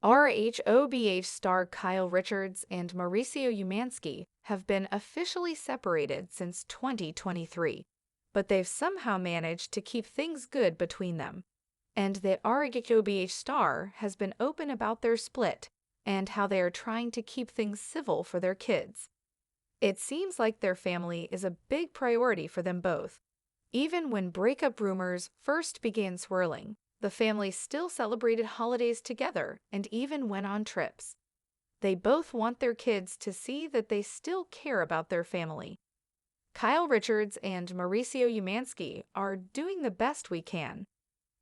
RHOBH star Kyle Richards and Mauricio Umansky have been officially separated since 2023, but they've somehow managed to keep things good between them. And the RHOBH star has been open about their split and how they are trying to keep things civil for their kids. It seems like their family is a big priority for them both. Even when breakup rumors first began swirling, the family still celebrated holidays together and even went on trips. They both want their kids to see that they still care about their family. Kyle Richards and Mauricio Umansky are doing the best we can.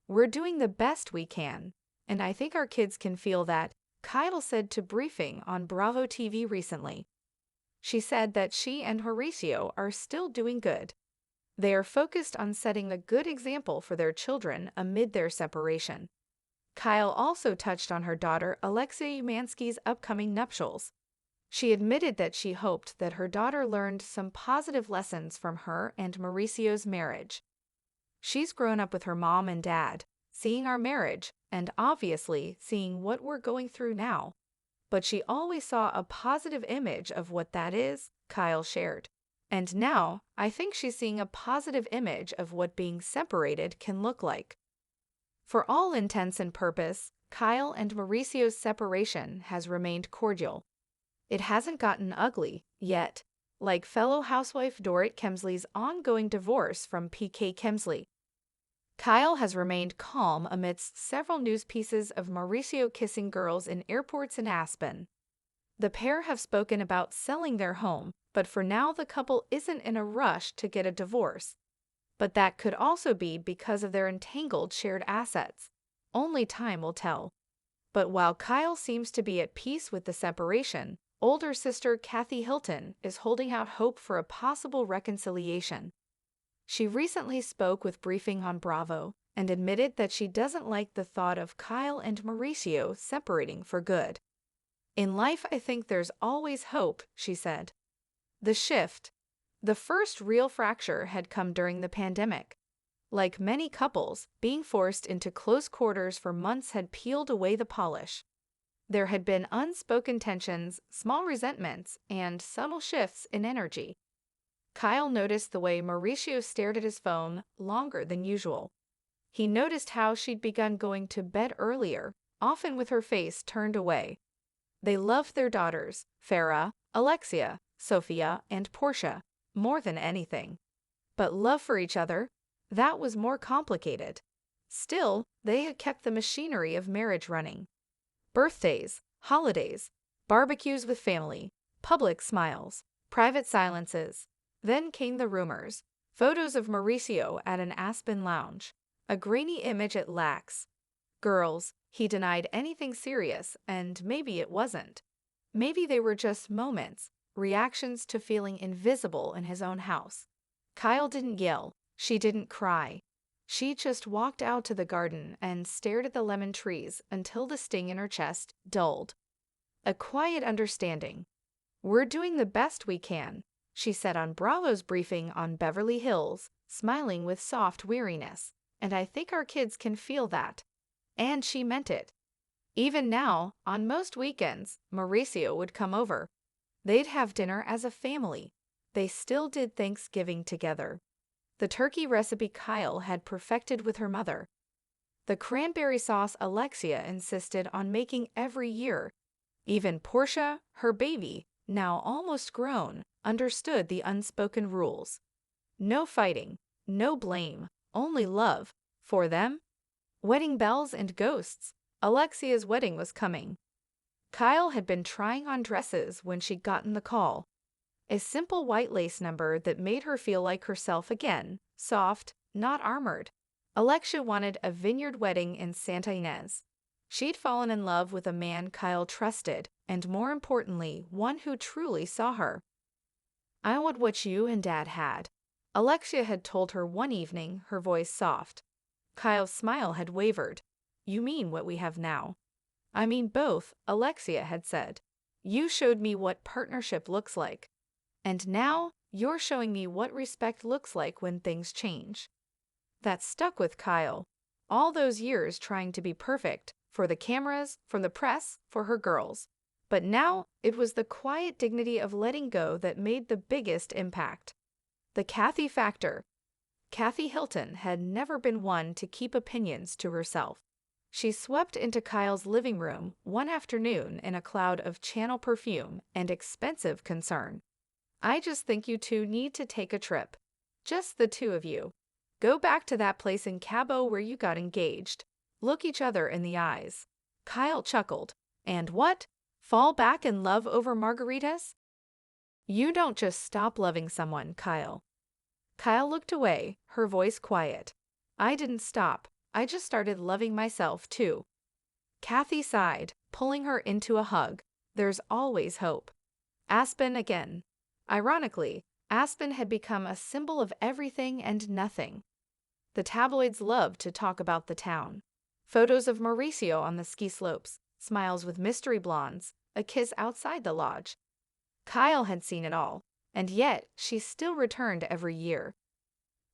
We're doing the best we can, and I think our kids can feel that, Kyle said to Briefing on Bravo TV recently. She said that she and Mauricio are still doing good. They are focused on setting a good example for their children amid their separation. Kyle also touched on her daughter Alexia Umansky's upcoming nuptials. She admitted that she hoped that her daughter learned some positive lessons from her and Mauricio's marriage. She's grown up with her mom and dad, seeing our marriage, and obviously seeing what we're going through now. But she always saw a positive image of what that is, Kyle shared. And now, I think she's seeing a positive image of what being separated can look like. For all intents and purpose, Kyle and Mauricio's separation has remained cordial. It hasn't gotten ugly, yet, like fellow housewife Dorit Kemsley's ongoing divorce from PK Kemsley. Kyle has remained calm amidst several news pieces of Mauricio kissing girls in airports in Aspen. The pair have spoken about selling their home, but for now the couple isn't in a rush to get a divorce. But that could also be because of their entangled shared assets. Only time will tell. But while Kyle seems to be at peace with the separation, older sister Kathy Hilton is holding out hope for a possible reconciliation. She recently spoke with Briefing on Bravo and admitted that she doesn't like the thought of Kyle and Mauricio separating for good. In life, I think there's always hope, she said. The shift, the first real fracture, had come during the pandemic. Like many couples, being forced into close quarters for months had peeled away the polish. There had been unspoken tensions, small resentments, and subtle shifts in energy. Kyle noticed the way Mauricio stared at his phone longer than usual. He noticed how she'd begun going to bed earlier, often with her face turned away. They loved their daughters, Farah, Alexia, Sophia, and Portia, more than anything. But love for each other, that was more complicated. Still, they had kept the machinery of marriage running. Birthdays, holidays, barbecues with family, public smiles, private silences. Then came the rumors, photos of Mauricio at an Aspen lounge, a grainy image at Lax. Girls, he denied anything serious, and maybe it wasn't. Maybe they were just moments, reactions to feeling invisible in his own house. Kyle didn't yell, she didn't cry. She just walked out to the garden and stared at the lemon trees until the sting in her chest dulled. A quiet understanding. We're doing the best we can, she said on Bravo's Briefing on Beverly Hills, smiling with soft weariness, and I think our kids can feel that. And she meant it. Even now, on most weekends, Mauricio would come over. They'd have dinner as a family. They still did Thanksgiving together. The turkey recipe Kyle had perfected with her mother. The cranberry sauce Alexia insisted on making every year. Even Portia, her baby, now almost grown, understood the unspoken rules. No fighting, no blame, only love. For them? Wedding bells and ghosts. Alexia's wedding was coming. Kyle had been trying on dresses when she'd gotten the call. A simple white lace number that made her feel like herself again, soft, not armored. Alexia wanted a vineyard wedding in Santa Ynez. She'd fallen in love with a man Kyle trusted, and more importantly, one who truly saw her. I want what you and Dad had, Alexia had told her one evening, her voice soft. Kyle's smile had wavered. You mean what we have now? I mean both, Alexia had said. You showed me what partnership looks like. And now, you're showing me what respect looks like when things change. That stuck with Kyle. All those years trying to be perfect, for the cameras, from the press, for her girls. But now it was the quiet dignity of letting go that made the biggest impact. The Kathy factor. Kathy Hilton had never been one to keep opinions to herself. She swept into Kyle's living room one afternoon in a cloud of Channel perfume and expensive concern. "I just think you two need to take a trip. Just the two of you. Go back to that place in Cabo where you got engaged. Look each other in the eyes." Kyle chuckled. "And what? Fall back in love over margaritas?" "You don't just stop loving someone, Kyle." Kyle looked away, her voice quiet. "I didn't stop. I just started loving myself, too." Kathy sighed, pulling her into a hug. "There's always hope." Aspen again. Ironically, Aspen had become a symbol of everything and nothing. The tabloids loved to talk about the town. Photos of Mauricio on the ski slopes, smiles with mystery blondes, a kiss outside the lodge. Kyle had seen it all, and yet she still returned every year.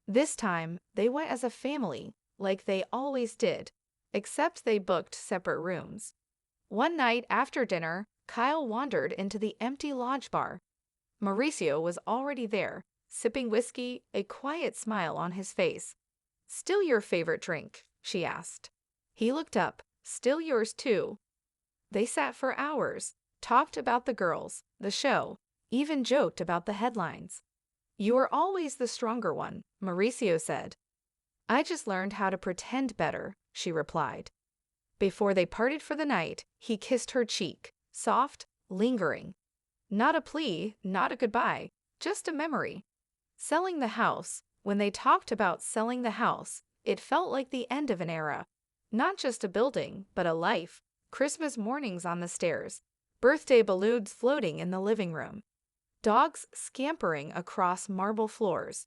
This time, they went as a family, like they always did, except they booked separate rooms. One night after dinner, Kyle wandered into the empty lodge bar. Mauricio was already there, sipping whiskey, a quiet smile on his face. "Still your favorite drink?" she asked. He looked up. "Still yours too." They sat for hours, talked about the girls, the show, even joked about the headlines. "You are always the stronger one," Mauricio said. "I just learned how to pretend better," she replied. Before they parted for the night, he kissed her cheek, soft, lingering. Not a plea, not a goodbye, just a memory. Selling the house. When they talked about selling the house, it felt like the end of an era. Not just a building, but a life. Christmas mornings on the stairs, birthday balloons floating in the living room, dogs scampering across marble floors.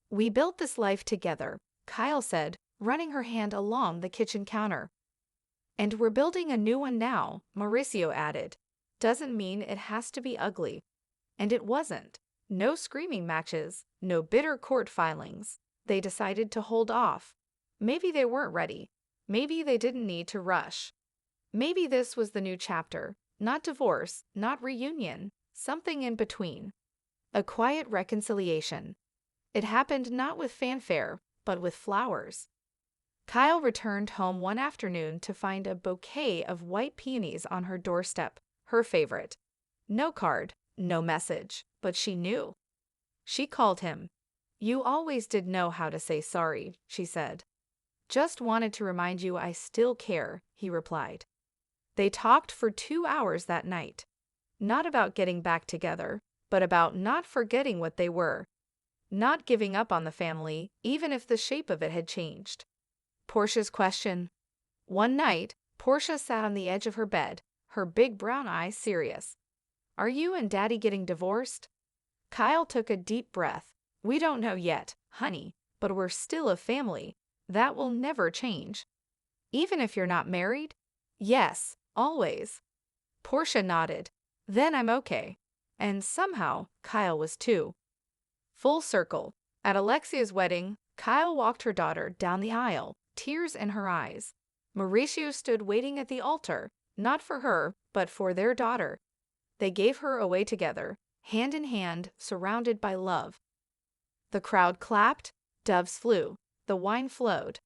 "We built this life together," Kyle said, running her hand along the kitchen counter. "And we're building a new one now," Mauricio added. "Doesn't mean it has to be ugly." And it wasn't. No screaming matches, no bitter court filings. They decided to hold off. Maybe they weren't ready. Maybe they didn't need to rush. Maybe this was the new chapter. Not divorce, not reunion, something in between. A quiet reconciliation. It happened not with fanfare, but with flowers. Kyle returned home one afternoon to find a bouquet of white peonies on her doorstep, her favorite. No card, no message, but she knew. She called him. "You always did know how to say sorry," she said. "Just wanted to remind you I still care," he replied. They talked for 2 hours that night. Not about getting back together, but about not forgetting what they were. Not giving up on the family, even if the shape of it had changed. Portia's question. One night, Portia sat on the edge of her bed, her big brown eyes serious. "Are you and Daddy getting divorced?" Kyle took a deep breath. "We don't know yet, honey, but we're still a family. That will never change." "Even if you're not married?" "Yes, always." Portia nodded. "Then I'm okay." And somehow, Kyle was too. Full circle. At Alexia's wedding, Kyle walked her daughter down the aisle, tears in her eyes. Mauricio stood waiting at the altar, not for her, but for their daughter. They gave her away together, hand in hand, surrounded by love. The crowd clapped, doves flew, the wine flowed.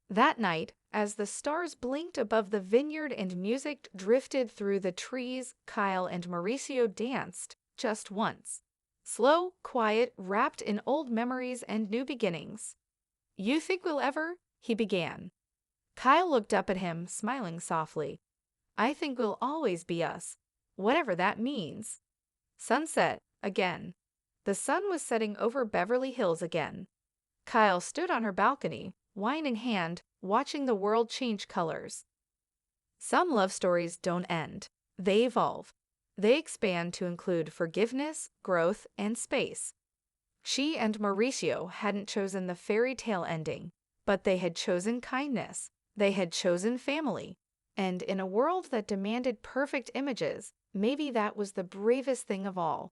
That night, as the stars blinked above the vineyard and music drifted through the trees, Kyle and Mauricio danced, just once. Slow, quiet, wrapped in old memories and new beginnings. "You think we'll ever?" he began. Kyle looked up at him, smiling softly. "I think we'll always be us, whatever that means." Sunset, again. The sun was setting over Beverly Hills again. Kyle stood on her balcony, wine in hand, watching the world change colors. Some love stories don't end. They evolve. They expand to include forgiveness, growth, and space. She and Mauricio hadn't chosen the fairy tale ending, but they had chosen kindness. They had chosen family. And in a world that demanded perfect images, maybe that was the bravest thing of all.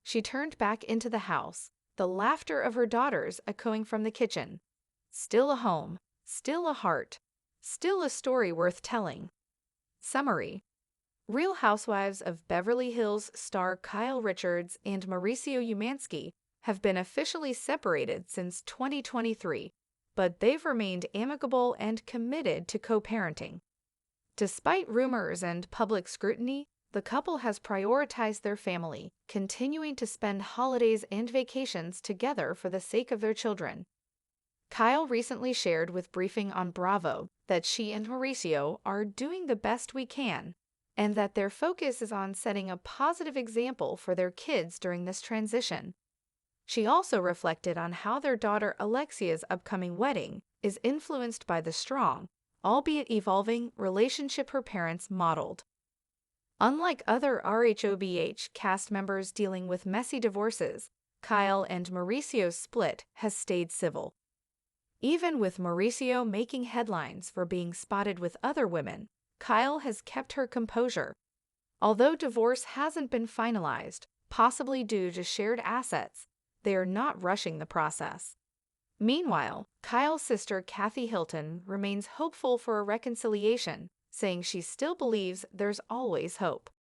She turned back into the house, the laughter of her daughters echoing from the kitchen. Still a home, still a heart. Still a story worth telling. Summary: Real Housewives of Beverly Hills star Kyle Richards and Mauricio Umansky have been officially separated since 2023, but they've remained amicable and committed to co-parenting. Despite rumors and public scrutiny, the couple has prioritized their family, continuing to spend holidays and vacations together for the sake of their children. Kyle recently shared with Briefing on Bravo that she and Mauricio are doing the best we can, and that their focus is on setting a positive example for their kids during this transition. She also reflected on how their daughter Alexia's upcoming wedding is influenced by the strong, albeit evolving, relationship her parents modeled. Unlike other RHOBH cast members dealing with messy divorces, Kyle and Mauricio's split has stayed civil. Even with Mauricio making headlines for being spotted with other women, Kyle has kept her composure. Although divorce hasn't been finalized, possibly due to shared assets, they are not rushing the process. Meanwhile, Kyle's sister Kathy Hilton remains hopeful for a reconciliation, saying she still believes there's always hope.